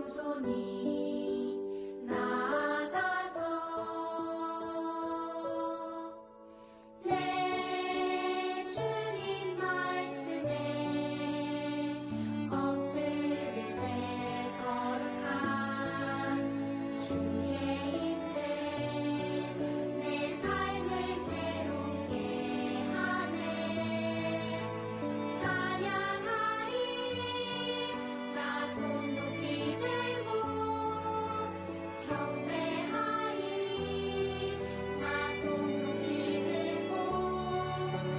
겸손히 나아가서 내 주님 말씀에 엎드릴 때 거룩한 주의 임재 내 삶을 새롭게 하네. 찬양하리 나 손 높이 들고 경배하리 나 손 높이 들고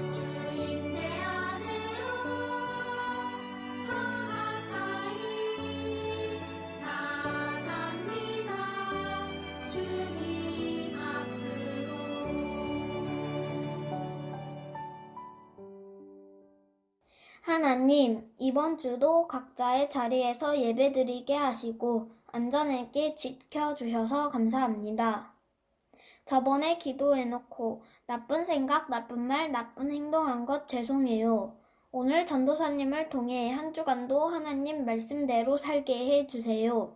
주 임재 안으로 더 가까이 나아갑니다. 주님 앞으로. 하나님, 이번 주도 각자의 자리에서 예배드리게 하시고 안전하게 지켜주셔서 감사합니다. 저번에 기도해놓고 나쁜 생각, 나쁜 말, 나쁜 행동한 것 죄송해요. 오늘 전도사님을 통해 한 주간도 하나님 말씀대로 살게 해주세요.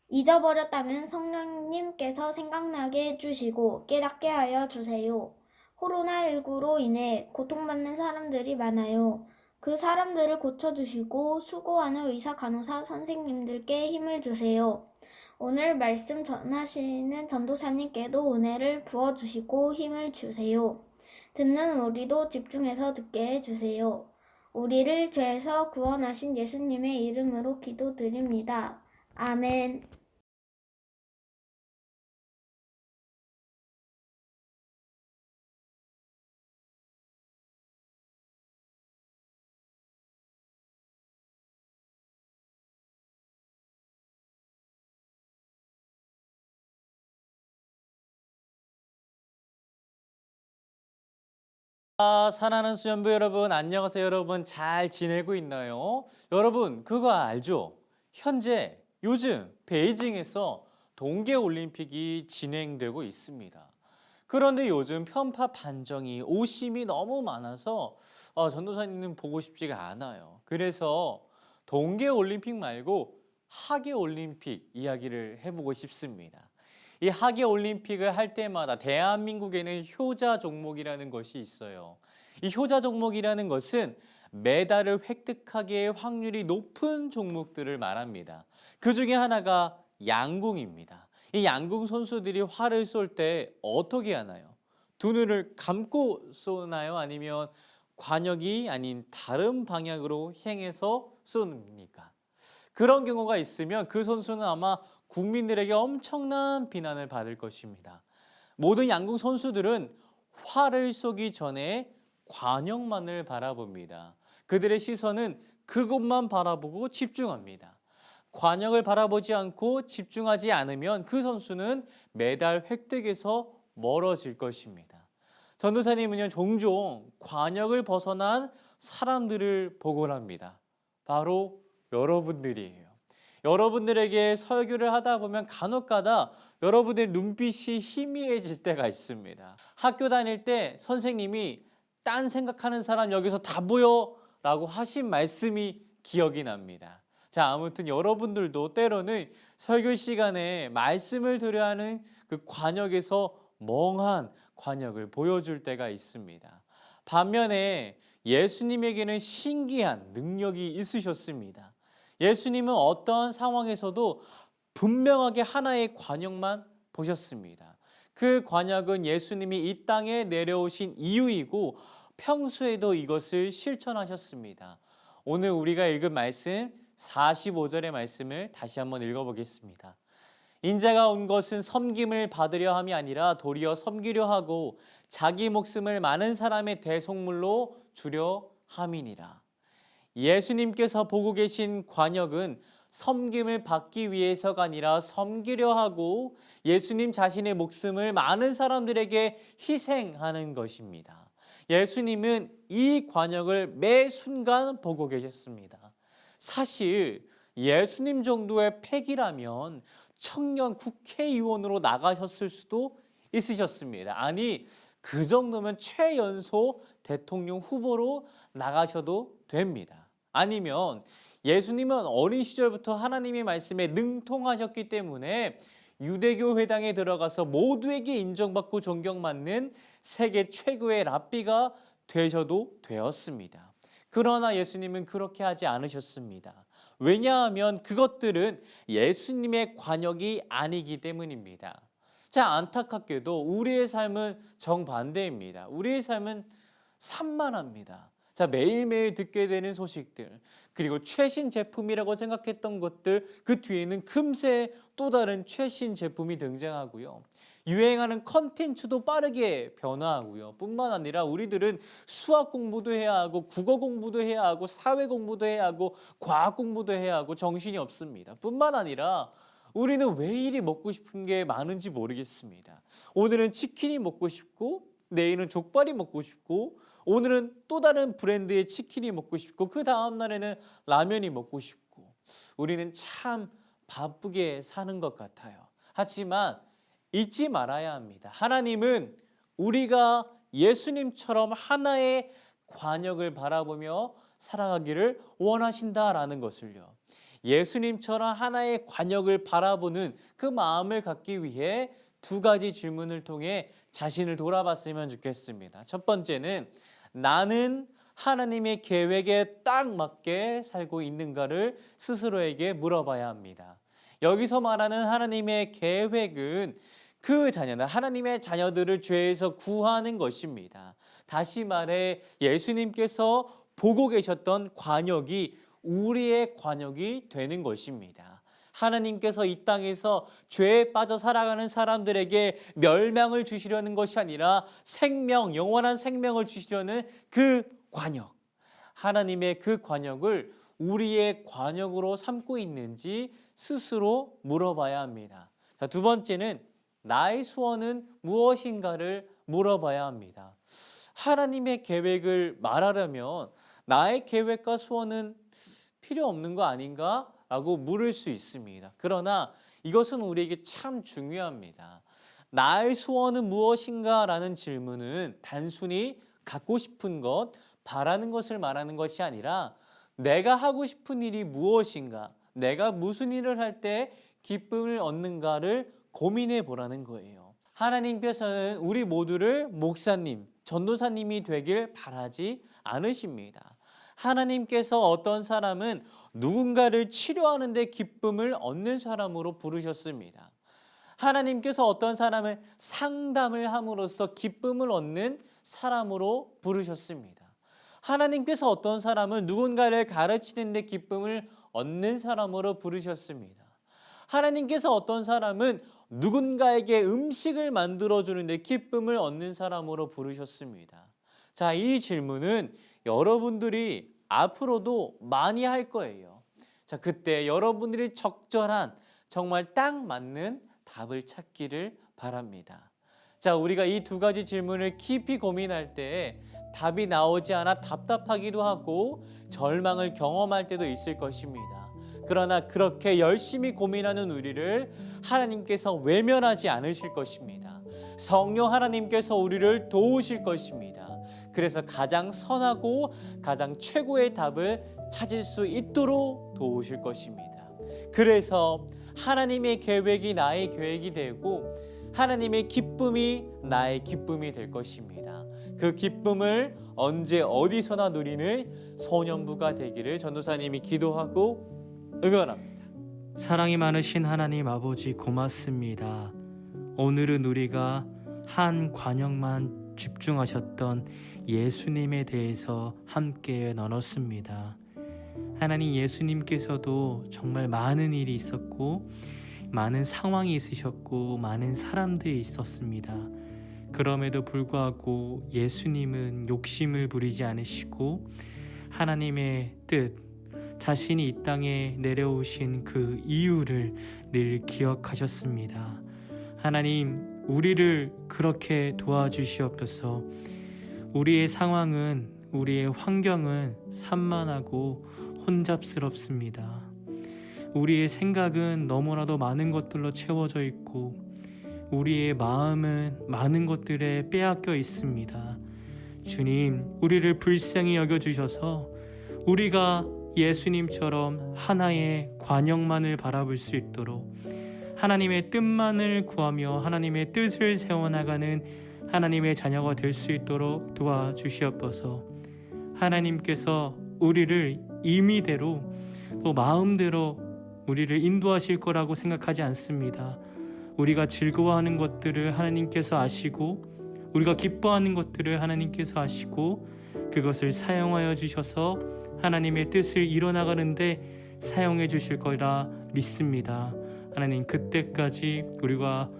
잊어버렸다면 성령님께서 생각나게 해주시고 깨닫게 하여 주세요. 코로나19로 인해 고통받는 사람들이 많아요. 그 사람들을 고쳐주시고 수고하는 의사, 간호사, 선생님들께 힘을 주세요. 오늘 말씀 전하시는 전도사님께도 은혜를 부어주시고 힘을 주세요. 듣는 우리도 집중해서 듣게 해주세요. 우리를 죄에서 구원하신 예수님의 이름으로 기도드립니다. 아멘. 사랑하는 수연부 여러분, 안녕하세요. 여러분 잘 지내고 있나요? 여러분 그거 알죠? 현재 요즘 베이징에서 동계올림픽이 진행되고 있습니다. 그런데 요즘 편파 판정이 오심이 너무 많아서 전도사님은 보고 싶지가 않아요. 그래서 동계올림픽 말고 하계올림픽 이야기를 해보고 싶습니다. 이 하계올림픽을 할 때마다 대한민국에는 효자 종목이라는 것이 있어요. 이 효자 종목이라는 것은 메달을 획득하기의 확률이 높은 종목들을 말합니다. 그 중에 하나가 양궁입니다. 이 양궁 선수들이 활을 쏠 때 어떻게 하나요? 두 눈을 감고 쏘나요? 아니면 관역이 아닌 다른 방향으로 향해서 쏘습니까? 그런 경우가 있으면 그 선수는 아마 국민들에게 엄청난 비난을 받을 것입니다. 모든 양궁 선수들은 활을 쏘기 전에 관역만을 바라봅니다. 그들의 시선은 그곳만 바라보고 집중합니다. 관역을 바라보지 않고 집중하지 않으면 그 선수는 메달 획득에서 멀어질 것입니다. 전도사님은요, 종종 관역을 벗어난 사람들을 보곤 합니다. 바로 여러분들이에요. 여러분들에게 설교를 하다 보면 간혹가다 여러분의 눈빛이 희미해질 때가 있습니다. 학교 다닐 때 선생님이 딴 생각하는 사람 여기서 다 보여 라고 하신 말씀이 기억이 납니다. 자, 아무튼 여러분들도 때로는 설교 시간에 말씀을 들어야 하는 그 관역에서 멍한 관역을 보여줄 때가 있습니다. 반면에 예수님에게는 신기한 능력이 있으셨습니다. 예수님은 어떠한 상황에서도 분명하게 하나의 관역만 보셨습니다. 그 관역은 예수님이 이 땅에 내려오신 이유이고 평소에도 이것을 실천하셨습니다. 오늘 우리가 읽은 말씀 45절의 말씀을 다시 한번 읽어보겠습니다. 인자가 온 것은 섬김을 받으려 함이 아니라 도리어 섬기려 하고 자기 목숨을 많은 사람의 대속물로 주려 함이니라. 예수님께서 보고 계신 관역은 섬김을 받기 위해서가 아니라 섬기려 하고 예수님 자신의 목숨을 많은 사람들에게 희생하는 것입니다. 예수님은 이 관역을 매 순간 보고 계셨습니다. 사실 예수님 정도의 패기라면 청년 국회의원으로 나가셨을 수도 있으셨습니다. 아니, 그 정도면 최연소 대통령 후보로 나가셔도 됩니다. 아니면 예수님은 어린 시절부터 하나님의 말씀에 능통하셨기 때문에 유대교 회당에 들어가서 모두에게 인정받고 존경받는 세계 최고의 랍비가 되셔도 되었습니다. 그러나 예수님은 그렇게 하지 않으셨습니다. 왜냐하면 그것들은 예수님의 관역이 아니기 때문입니다. 자, 안타깝게도 우리의 삶은 정반대입니다. 우리의 삶은 산만합니다. 자, 매일매일 듣게 되는 소식들, 그리고 최신 제품이라고 생각했던 것들, 그 뒤에는 금세 또 다른 최신 제품이 등장하고요. 유행하는 컨텐츠도 빠르게 변화하고요. 뿐만 아니라 우리들은 수학 공부도 해야 하고 국어 공부도 해야 하고 사회 공부도 해야 하고 과학 공부도 해야 하고 정신이 없습니다. 뿐만 아니라 우리는 왜 이리 먹고 싶은 게 많은지 모르겠습니다. 오늘은 치킨이 먹고 싶고 내일은 족발이 먹고 싶고 오늘은 또 다른 브랜드의 치킨이 먹고 싶고 그 다음 날에는 라면이 먹고 싶고 우리는 참 바쁘게 사는 것 같아요. 하지만 잊지 말아야 합니다. 하나님은 우리가 예수님처럼 하나의 관역을 바라보며 살아가기를 원하신다라는 것을요. 예수님처럼 하나의 관역을 바라보는 그 마음을 갖기 위해 두 가지 질문을 통해 자신을 돌아봤으면 좋겠습니다. 첫 번째는 나는 하나님의 계획에 딱 맞게 살고 있는가를 스스로에게 물어봐야 합니다. 여기서 말하는 하나님의 계획은 그 자녀는 하나님의 자녀들을 죄에서 구하는 것입니다. 다시 말해 예수님께서 보고 계셨던 관역이 우리의 관역이 되는 것입니다. 하나님께서 이 땅에서 죄에 빠져 살아가는 사람들에게 멸망을 주시려는 것이 아니라 생명, 영원한 생명을 주시려는 그 관역. 하나님의 그 관역을 우리의 관역으로 삼고 있는지 스스로 물어봐야 합니다. 자, 두 번째는 나의 소원은 무엇인가를 물어봐야 합니다. 하나님의 계획을 말하려면 나의 계획과 소원은 필요 없는 거 아닌가? 라고 물을 수 있습니다. 그러나 이것은 우리에게 참 중요합니다. 나의 소원은 무엇인가? 라는 질문은 단순히 갖고 싶은 것, 바라는 것을 말하는 것이 아니라 내가 하고 싶은 일이 무엇인가? 내가 무슨 일을 할 때 기쁨을 얻는가를 고민해 보라는 거예요. 하나님께서는 우리 모두를 목사님, 전도사님이 되길 바라지 않으십니다. 하나님께서 어떤 사람은 누군가를 치료하는 데 기쁨을 얻는 사람으로 부르셨습니다. 하나님께서 어떤 사람을 상담을 함으로써 기쁨을 얻는 사람으로 부르셨습니다. 하나님께서 어떤 사람은 누군가를 가르치는 데 기쁨을 얻는 사람으로 부르셨습니다. 하나님께서 어떤 사람은 누군가에게 음식을 만들어주는 데 기쁨을 얻는 사람으로 부르셨습니다. 자, 이 질문은 여러분들이 앞으로도 많이 할 거예요. 자, 그때 여러분들이 적절한 정말 딱 맞는 답을 찾기를 바랍니다. 자, 우리가 이 두 가지 질문을 깊이 고민할 때 답이 나오지 않아 답답하기도 하고 절망을 경험할 때도 있을 것입니다. 그러나 그렇게 열심히 고민하는 우리를 하나님께서 외면하지 않으실 것입니다. 성령 하나님께서 우리를 도우실 것입니다. 그래서 가장 선하고 가장 최고의 답을 찾을 수 있도록 도우실 것입니다. 그래서 하나님의 계획이 나의 계획이 되고 하나님의 기쁨이 나의 기쁨이 될 것입니다. 그 기쁨을 언제 어디서나 누리는 소년부가 되기를 전도사님이 기도하고 응원합니다. 사랑이 많으신 하나님 아버지 고맙습니다. 오늘은 우리가 한 관역만 집중하셨던 예수님에 대해서 함께 나눴습니다. 하나님, 예수님께서도 정말 많은 일이 있었고 많은 상황이 있으셨고 많은 사람들이 있었습니다. 그럼에도 불구하고 예수님은 욕심을 부리지 않으시고 하나님의 뜻, 자신이 이 땅에 내려오신 그 이유를 늘 기억하셨습니다. 하나님, 우리를 그렇게 도와주시옵소서. 우리의 상황은, 우리의 환경은 산만하고 혼잡스럽습니다. 우리의 생각은 너무나도 많은 것들로 채워져 있고 우리의 마음은 많은 것들에 빼앗겨 있습니다. 주님, 우리를 불쌍히 여겨주셔서 우리가 예수님처럼 하나의 관역만을 바라볼 수 있도록 하나님의 뜻만을 구하며 하나님의 뜻을 세워나가는 하나님의 자녀가 될 수 있도록 도와주시옵소서. 하나님께서 우리를 임의대로 또 마음대로 우리를 인도하실 거라고 생각하지 않습니다. 우리가 즐거워하는 것들을 하나님께서 아시고 우리가 기뻐하는 것들을 하나님께서 아시고 그것을 사용하여 주셔서 하나님의 뜻을 이뤄나가는데 사용해 주실 거라 믿습니다. 하나님, 그때까지 우리가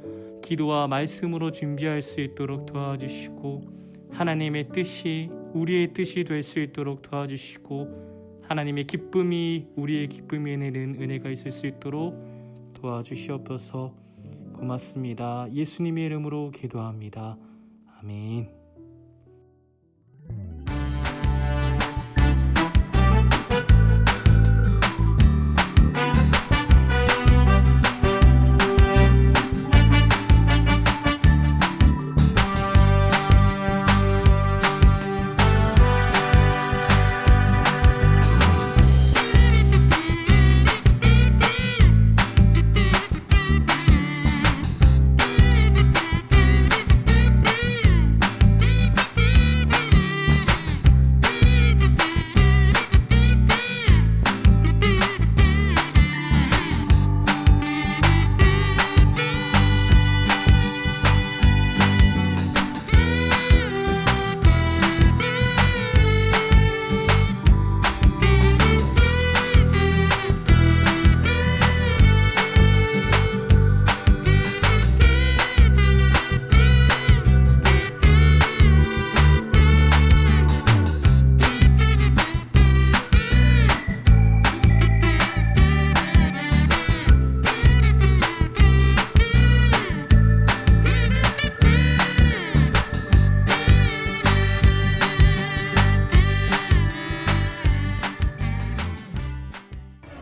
기도와 말씀으로 준비할 수 있도록 도와주시고 하나님의 뜻이 우리의 뜻이 될 수 있도록 도와주시고 하나님의 기쁨이 우리의 기쁨이 되는 은혜가 있을 수 있도록 도와주시옵소서. 고맙습니다. 예수님의 이름으로 기도합니다. 아멘.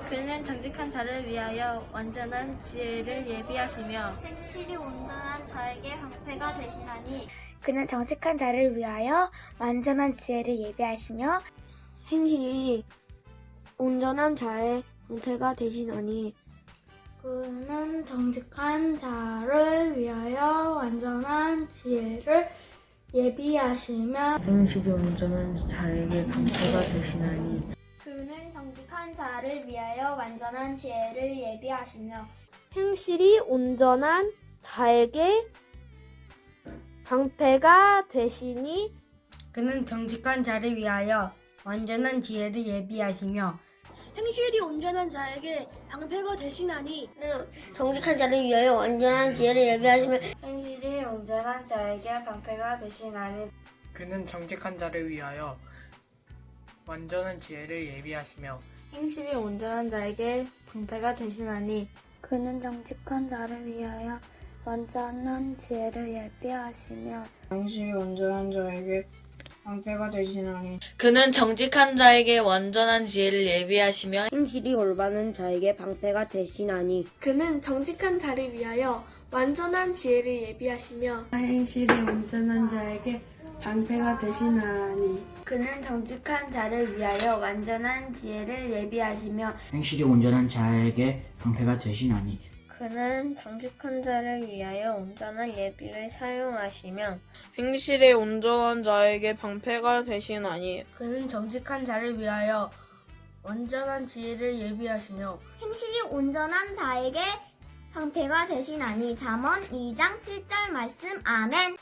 그는 정직한 자를 위하여 완전한 지혜를 예비하시며 행실이 온전한 자에게 방패가 되시나니 그는 정직한 자를 위하여 완전한 지혜를 예비하시며 행실이 온전한 자의 방패가 되시나니 그는 정직한 자를 위하여 완전한 지혜를 예비하시며 행실이 온전한 자에게 방패가 되시나니 그는 정직한 자를 위하여 완전한 지혜를 예비하시며 행실이 온전한 자에게 방패가 되시니 그는 정직한 자를 위하여 완전한 지혜를 예비하시며 행실이 온전한 자에게 방패가 되시나니 정직한 자를 위하여 완전한 지혜를 예비하시며 행실이 온전한 자에게 방패가 되시나니 그는 정직한 자를 위하여 완전한 지혜를 예비하시며 행실이 온전한 자에게 방패가 되시나니 그는 정직한 자를 위하여 완전한 지혜를 예비하시며 행실이 온전한 자에게 방패가 되시나니 그는 정직한 자에게 완전한 지혜를 예비하시며 행실이 올바른 자에게 방패가 되시나니 그는 정직한 자를 위하여 완전한 지혜를 예비하시며 행실이 온전한 자에게 방패가 되시나니 그는 정직한 자를 위하여 완전한 지혜를 예비하시며 행실이 온전한 자에게 방패가 되시나니 그는 정직한 자를 위하여 온전한 예비를 사용하시며 행실에 온전한 자에게 방패가 되시나니 그는 정직한 자를 위하여 완전한 지혜를 예비하시며 행실이 온전한 자에게 방패가 되시나니 잠언 2장 7절 말씀 아멘.